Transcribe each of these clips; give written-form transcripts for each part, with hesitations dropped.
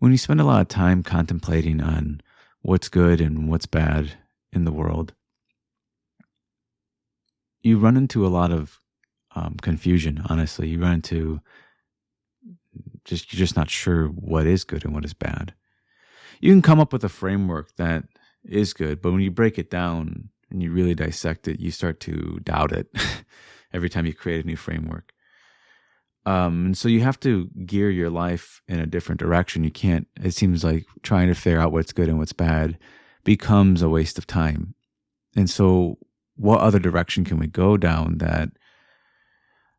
when you spend a lot of time contemplating on what's good and what's bad in the world, you run into a lot of confusion. Honestly, you run into you're just not sure what is good and what is bad. You can come up with a framework that is good, but when you break it down and you really dissect it, you start to doubt it every time you create a new framework. And so you have to gear your life in a different direction. You can't, it seems like trying to figure out what's good and what's bad becomes a waste of time. And so what other direction can we go down that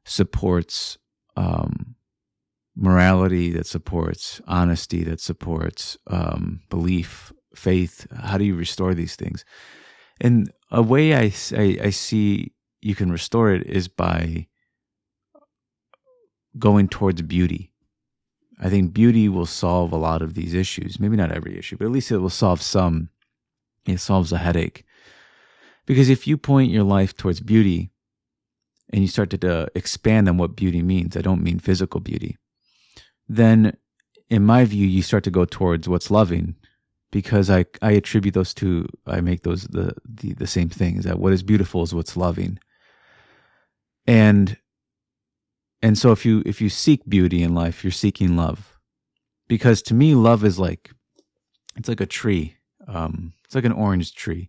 supports morality, that supports honesty, that supports belief, faith? How do you restore these things? And a way I see you can restore it is by going towards beauty. I think beauty will solve a lot of these issues. Maybe not every issue, but at least it will solve some. It solves a headache. Because if you point your life towards beauty and you start to expand on what beauty means, I don't mean physical beauty, then in my view, you start to go towards what's loving, because I attribute those two, I make those the same thing, is that what is beautiful is what's loving. And so if you seek beauty in life, you're seeking love. Because to me, love is it's like a tree. It's like an orange tree.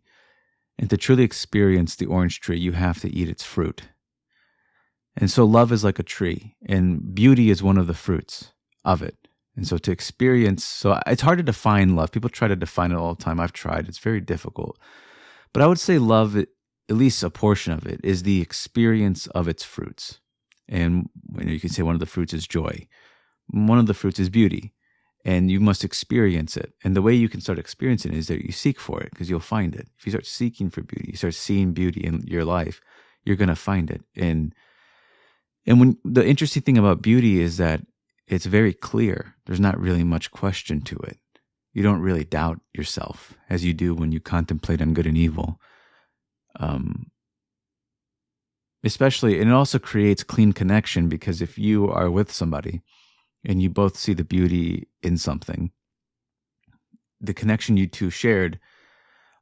And to truly experience the orange tree, you have to eat its fruit. And so love is like a tree, and beauty is one of the fruits of it. And so to experience, so it's hard to define love. People try to define it all the time. I've tried. It's very difficult. But I would say love, at least a portion of it, is the experience of its fruits. And you can say one of the fruits is joy. One of the fruits is beauty. And you must experience it. And the way you can start experiencing it is that you seek for it, because you'll find it. If you start seeking for beauty, you start seeing beauty in your life, you're going to find it. And when the interesting thing about beauty is that it's very clear. There's not really much question to it. You don't really doubt yourself as you do when you contemplate on good and evil. Especially, and it also creates clean connection, because if you are with somebody and you both see the beauty in something, the connection you two shared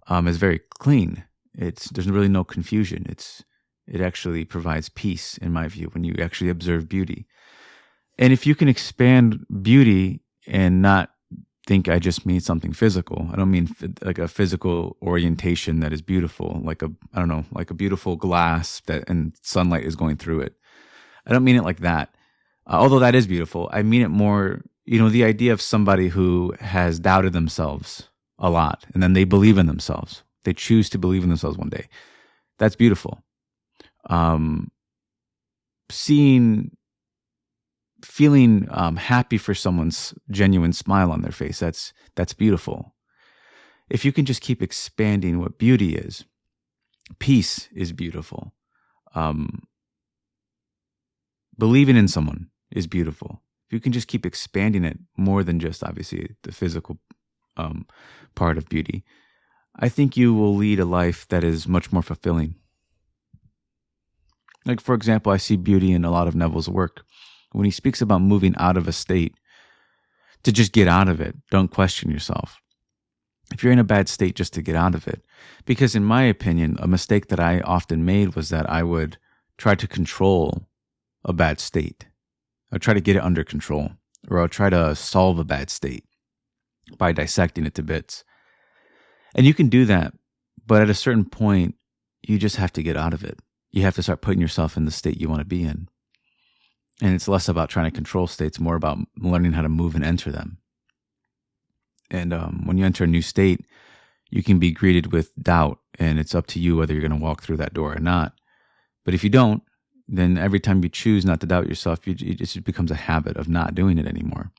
is very clean. There's really no confusion. It actually provides peace, in my view, when you actually observe beauty. And if you can expand beauty and not think I just mean something physical. I don't mean like a physical orientation that is beautiful, like a beautiful glass and sunlight is going through it. I don't mean it like that. Although that is beautiful. I mean it more, the idea of somebody who has doubted themselves a lot, and then they believe in themselves. They choose to believe in themselves one day. That's beautiful. Feeling happy for someone's genuine smile on their face, that's beautiful. If you can just keep expanding what beauty is, peace is beautiful. Believing in someone is beautiful. If you can just keep expanding it more than just obviously the physical part of beauty, I think you will lead a life that is much more fulfilling. Like, for example, I see beauty in a lot of Neville's work. When he speaks about moving out of a state, to just get out of it, don't question yourself. If you're in a bad state, just to get out of it. Because in my opinion, a mistake that I often made was that I would try to control a bad state. I'd try to get it under control, or I'll try to solve a bad state by dissecting it to bits. And you can do that, but at a certain point, you just have to get out of it. You have to start putting yourself in the state you want to be in. And it's less about trying to control states, more about learning how to move and enter them. And when you enter a new state, you can be greeted with doubt, and it's up to you whether you're going to walk through that door or not. But if you don't, then every time you choose not to doubt yourself, it just becomes a habit of not doing it anymore.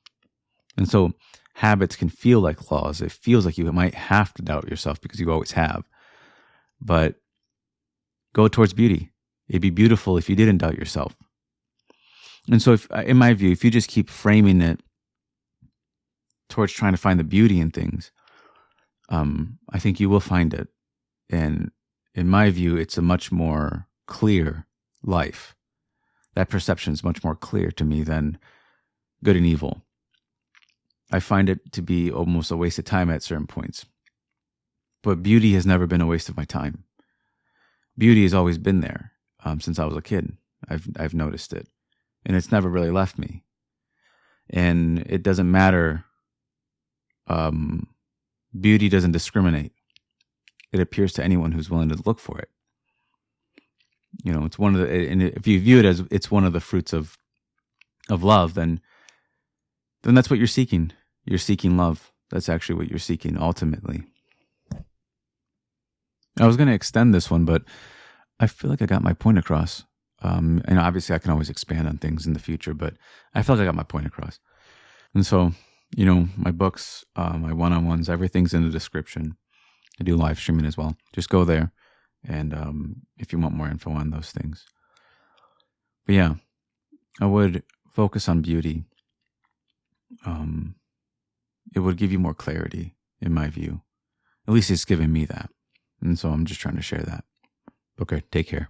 And so habits can feel like laws. It feels like you might have to doubt yourself because you always have. But go towards beauty. It'd be beautiful if you didn't doubt yourself. And so, in my view, if you just keep framing it towards trying to find the beauty in things, I think you will find it. And in my view, it's a much more clear life. That perception is much more clear to me than good and evil. I find it to be almost a waste of time at certain points. But beauty has never been a waste of my time. Beauty has always been there since I was a kid. I've noticed it, and it's never really left me. And it doesn't matter. Beauty doesn't discriminate. It appears to anyone who's willing to look for it. You know, it's one of the, and if you view it as it's one of the fruits of love, then that's what you're seeking. You're seeking love. That's actually what you're seeking ultimately. I was going to extend this one, but I feel like I got my point across. And obviously I can always expand on things in the future, but I feel like I got my point across. And so, you know, my books, my one-on-ones, everything's in the description. I do live streaming as well. Just go there. And if you want more info on those things. But yeah, I would focus on beauty. It would give you more clarity, in my view. At least it's given me that. And so I'm just trying to share that. Okay, take care.